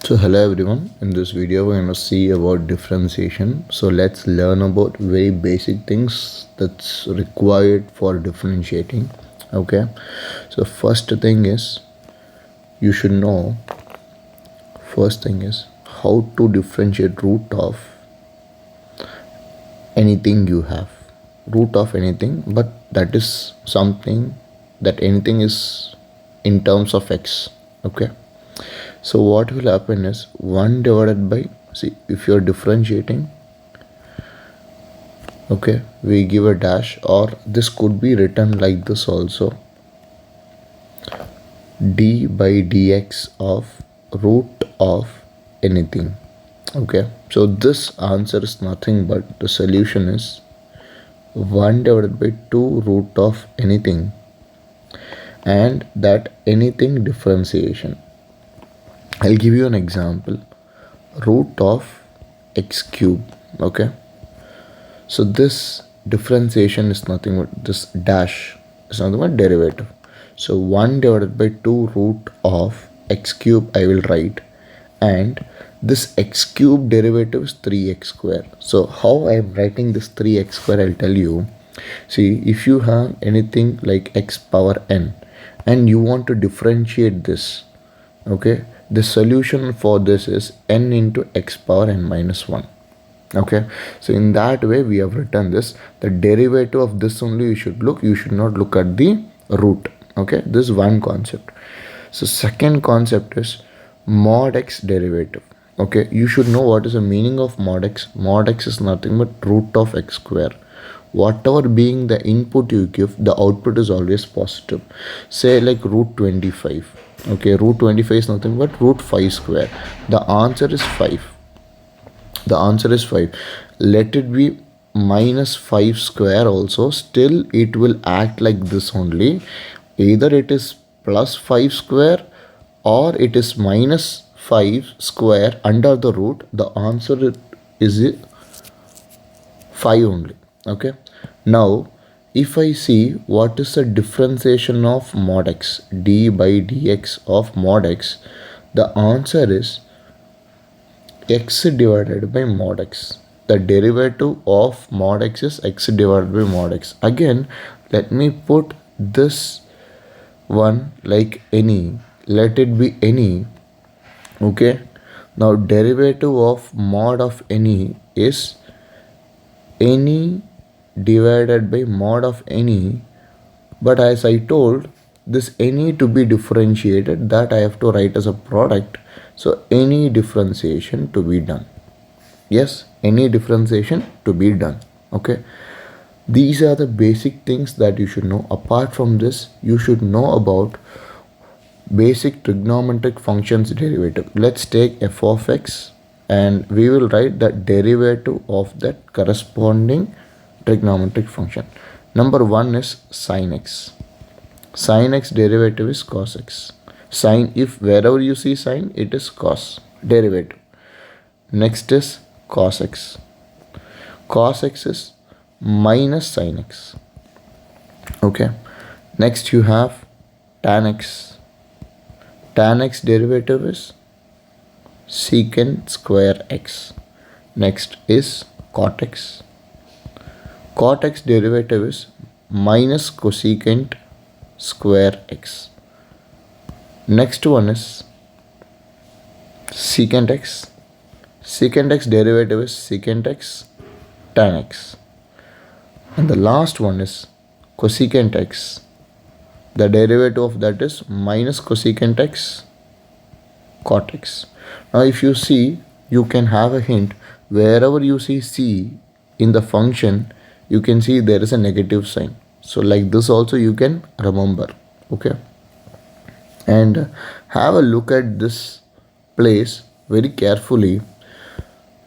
So hello everyone, in this video we're going to see about differentiation. So let's learn about very basic things that's required for differentiating. Okay, so you should know first thing is how to differentiate root of anything you have. Root of anything, but that is something that anything is in terms of x. Okay, so what will happen is 1 divided by, see, if you're differentiating, okay, we give a dash, or this could be written like this also, d by dx of root of anything. Okay, so this answer is nothing but the solution is 1 divided by 2 root of anything, and that anything differentiation. I'll give you an example. Root of x cube. Okay, so this differentiation is nothing but this dash is nothing but derivative. So 1 divided by 2 root of x cube I will write, and this x cube derivative is 3x square. So how I am writing this 3x square, I'll tell you. See, if you have anything like x power n and you want to differentiate this, okay, the solution for this is n into x power n minus 1. Okay, so in that way we have written this. The derivative of this only you should not look at the root. Okay, this is one concept. So second concept is mod x derivative. Okay, you should know what is the meaning of mod x. Mod x is nothing but root of x square. Whatever being the input you give, the output is always positive. Say like root 25. Okay, root 25 is nothing but root 5 square. The answer is 5. The answer is 5. Let it be minus 5 square also, still it will act like this only. Either it is plus 5 square or it is minus 5 square under the root. The answer is 5 only. Okay, now if I see what is the differentiation of mod x, d by dx of mod x, the answer is x divided by mod x. The derivative of mod x is x divided by mod x. Again, let me put this one like any, let it be any. Okay, now derivative of mod of any is any divided by mod of any, but as I told, this any to be differentiated, that I have to write as a product. So any differentiation to be done. Yes, any differentiation to be done. Okay, these are the basic things that you should know. Apart from this, you should know about basic trigonometric functions derivative. Let's take f of x and we will write the derivative of that corresponding trigonometric function. Number one is sin x. Sin x derivative is cos x. Sin, if wherever you see sin, it is cos derivative. Next is cos x. Cos x is minus sin x. Okay. Next you have tan x. Tan x derivative is secant square x. Next is cot x. Cot x derivative is minus cosecant square x. Next one is secant x. Secant x derivative is secant x tan x. And the last one is cosecant x. The derivative of that is minus cosecant x cot x. Now if you see, you can have a hint. Wherever you see c in the function, you can see there is a negative sign. So like this also you can remember. Okay, and have a look at this place very carefully.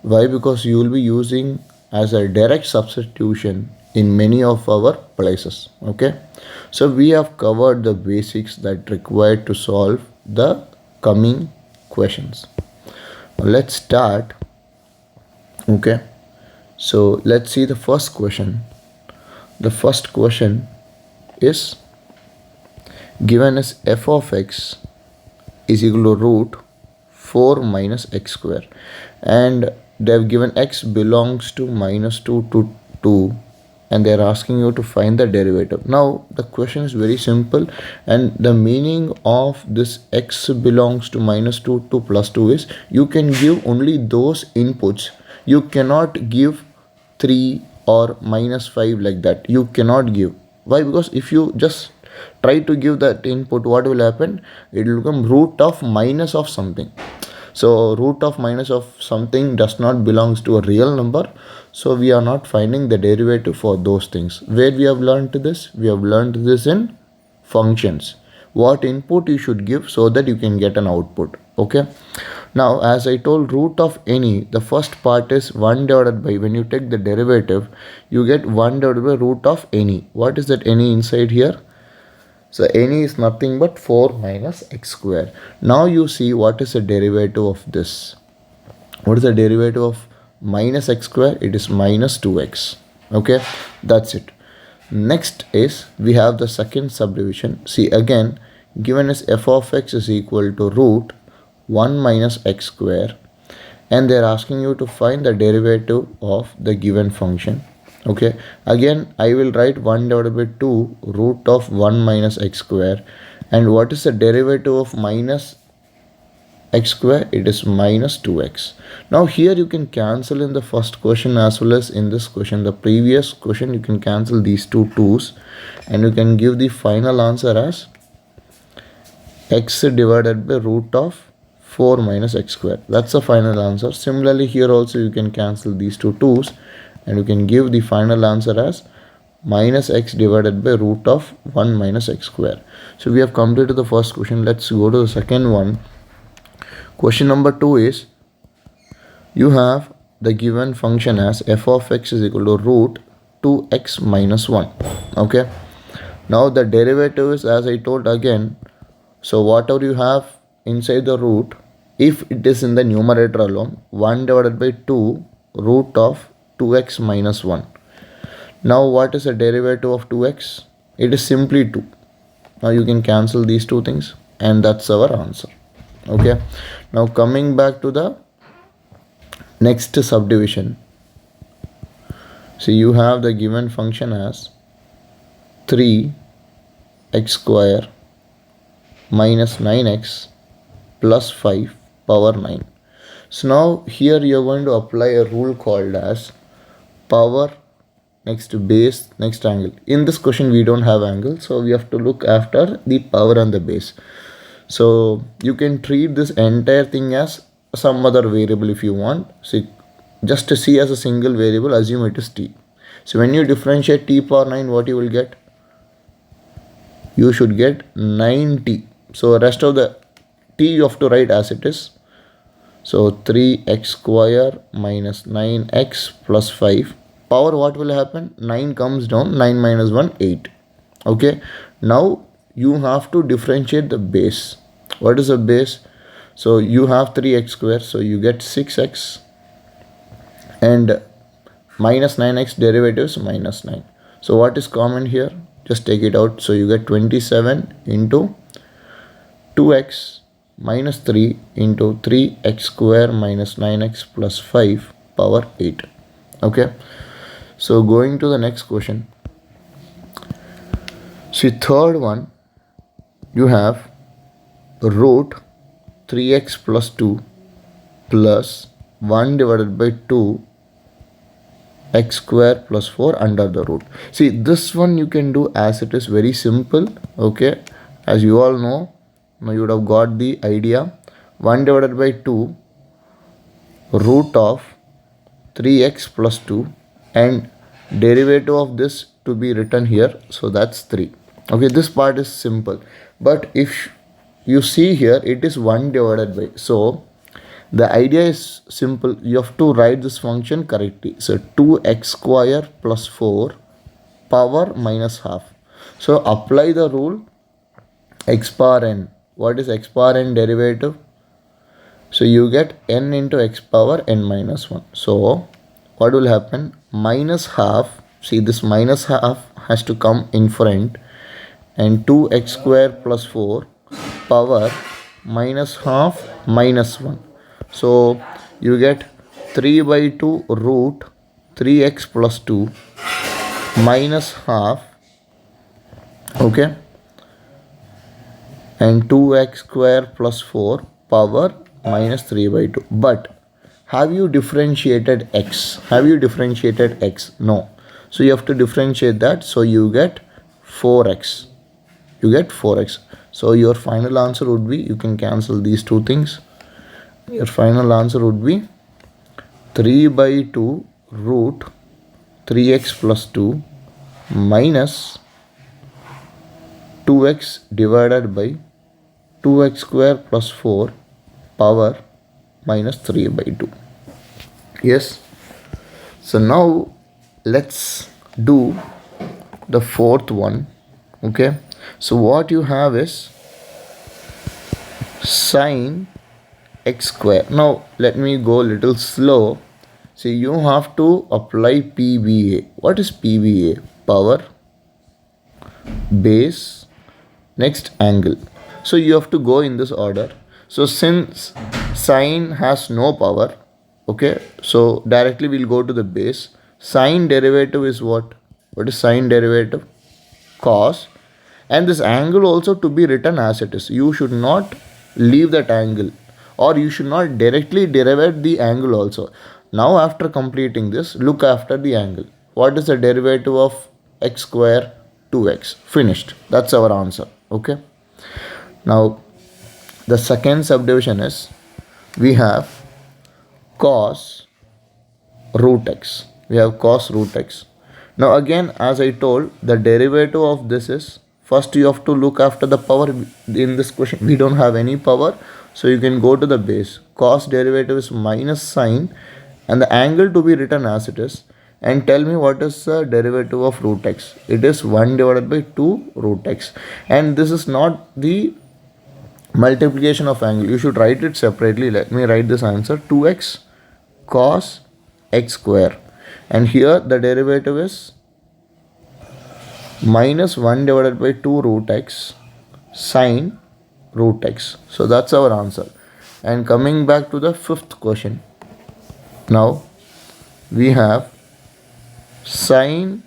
Why? Because you will be using as a direct substitution in many of our places. Okay, so we have covered the basics that required to solve the coming questions. Let's start. Okay, so let's see the first question. The first question is given as f of x is equal to root 4 minus x square, and they have given x belongs to minus 2 to 2, and they are asking you to find the derivative. Now the question is very simple, and the meaning of this x belongs to minus 2 to plus 2 is you can give only those inputs. You cannot give 3 or minus 5 like that. You cannot give. Why? Because if you just try to give that input, what will happen? It will become root of minus of something. So root of minus of something does not belongs to a real number. So we are not finding the derivative for those things. Where we have learned this? We have learned this in functions. What input you should give so that you can get an output. Okay. Now as I told, root of any, the first part is 1 divided by, when you take the derivative, you get 1 divided by root of any. What is that any inside here? So any is nothing but 4 minus x square. Now you see what is the derivative of this. What is the derivative of minus x square? It is minus 2x. Okay, that's it. Next is we have the second subdivision. See again, given as f of x is equal to root 1 minus x square, and they are asking you to find the derivative of the given function. Okay, again I will write 1 divided by 2 root of 1 minus x square, and what is the derivative of minus x square? It is minus 2x. Now here you can cancel in the first question as well as in this question. The previous question you can cancel these two 2's, and you can give the final answer as x divided by root of 4 minus x square. That's the final answer. Similarly here also you can cancel these two 2's, and you can give the final answer as minus x divided by root of 1 minus x square. So we have completed the first question. Let's go to the second one. Question number 2 is, you have the given function as f of x is equal to root 2x minus 1. Okay, now the derivative is, as I told again, so whatever you have inside the root, if it is in the numerator alone, 1 divided by 2 root of 2x minus 1. Now what is the derivative of 2x? It is simply 2. Now you can cancel these two things, and that's our answer. Okay, now coming back to the next subdivision. So you have the given function as 3x square minus 9x plus 5 power 9. So now here you are going to apply a rule called as power next to base next to angle. In this question we don't have angle, so we have to look after the power and the base. So you can treat this entire thing as some other variable if you want. See, just to see as a single variable, assume it is t. So when you differentiate t power 9, what you will get? You should get 9t. So rest of the t you have to write as it is. So 3x square minus 9x plus 5. Power, what will happen? 9 comes down, 9 minus 1, 8. Okay, now you have to differentiate the base. What is the base? So you have 3x square, so you get 6x, and minus 9x derivative is minus 9. So what is common here? Just take it out. So you get 27 into 2x minus 3 into 3x square minus 9x plus 5 power 8. Okay, so going to the next question. See, third one, you have root 3x plus 2 plus 1 divided by 2 x square plus 4 under the root. See, this one you can do as it is, very simple. Okay, as you all know, now you would have got the idea. 1 divided by 2 root of 3x plus 2, and derivative of this to be written here, so that's 3. Okay, this part is simple, but if you see here, it is 1 divided by, so the idea is simple. You have to write this function correctly. So 2x square plus 4 power minus half. So apply the rule x power n. What is x power n derivative? So you get n into x power n minus 1. So what will happen? Minus half. See, this minus half has to come in front, and 2x square plus 4 power minus half minus 1. So you get 3 by 2 root 3x plus 2 minus half, okay, and 2x square plus 4 power minus 3 by 2. But have you differentiated x? Have you differentiated x? No. So you have to differentiate that. So you get 4x. You get 4x. So your final answer would be, you can cancel these two things. Your final answer would be 3 by 2 root 3x plus 2 minus 2x divided by 2x square plus 4 power minus 3 by 2. Yes. So now let's do the fourth one. Okay. So what you have is sine x square. Now let me go a little slow. See, you have to apply PBA. What is PBA? Power, base, next angle. So you have to go in this order. So since sine has no power, okay, so directly we'll go to the base. Sine derivative is what? What is sine derivative? Cos. And this angle also to be written as it is. You should not leave that angle, or you should not directly derive the angle also. Now after completing this, look after the angle. What is the derivative of x square? 2x. Finished. That's our answer. Okay. Now the second subdivision is, we have cos root x. We have cos root x. Now again, as I told, the derivative of this is, first you have to look after the power. In this question we don't have any power, so you can go to the base. Cos derivative is minus sine, and the angle to be written as it is. And tell me what is the derivative of root x. It is 1 divided by 2 root x, and this is not the multiplication of angle. You should write it separately. Let me write this answer: 2x cos x square, and here the derivative is minus 1 divided by 2 root x sine root x. So that's our answer. And coming back to the fifth question, now we have sine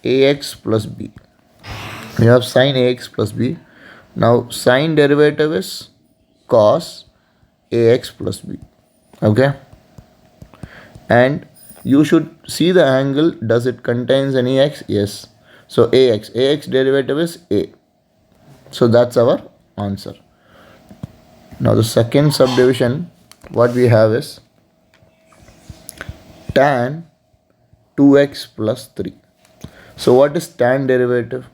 ax plus b. We have sine ax plus b. Now sine derivative is cos ax plus b. Okay. And you should see the angle. Does it contains any x? Yes. So ax derivative is a. So that's our answer. Now the second subdivision, what we have is tan 2x plus 3. So what is tan derivative?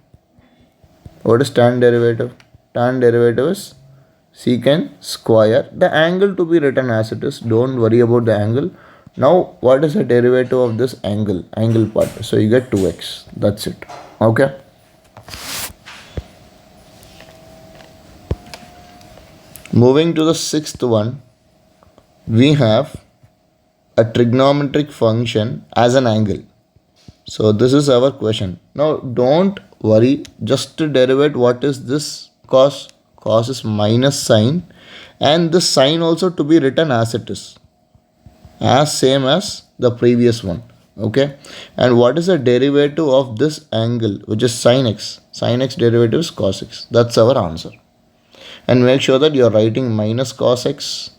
What is tan derivative? Tan derivative is secant square. The angle to be written as it is. Don't worry about the angle. Now what is the derivative of this angle? Angle part. So you get 2x. That's it. Okay. Moving to the sixth one, we have a trigonometric function as an angle. So this is our question. Now don't worry, just to derivate what is this cos. Cos is minus sine, and this sine also to be written as it is, as same as the previous one. Okay. And what is the derivative of this angle, which is sin x? Sin x derivative is cos x. That's our answer. And make sure that you are writing minus cos x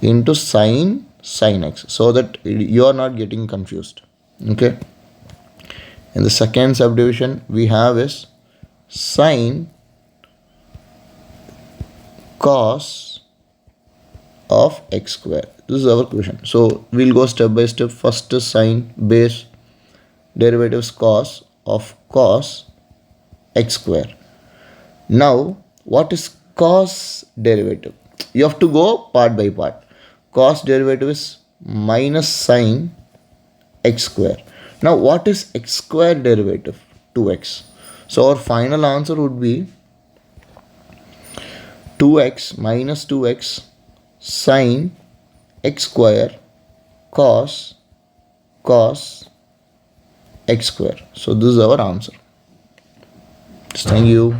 into sin x, so that you are not getting confused. Okay. In the second subdivision, we have is sine cos of x square. This is our question. So we'll go step by step. First is sine, base, derivatives cos of cos x square. Now what is cos derivative? You have to go part by part. Cos derivative is minus sine x square. Now what is x square derivative? 2x. So our final answer would be 2x minus 2x sine x square cos x square. So this is our answer. Thank you.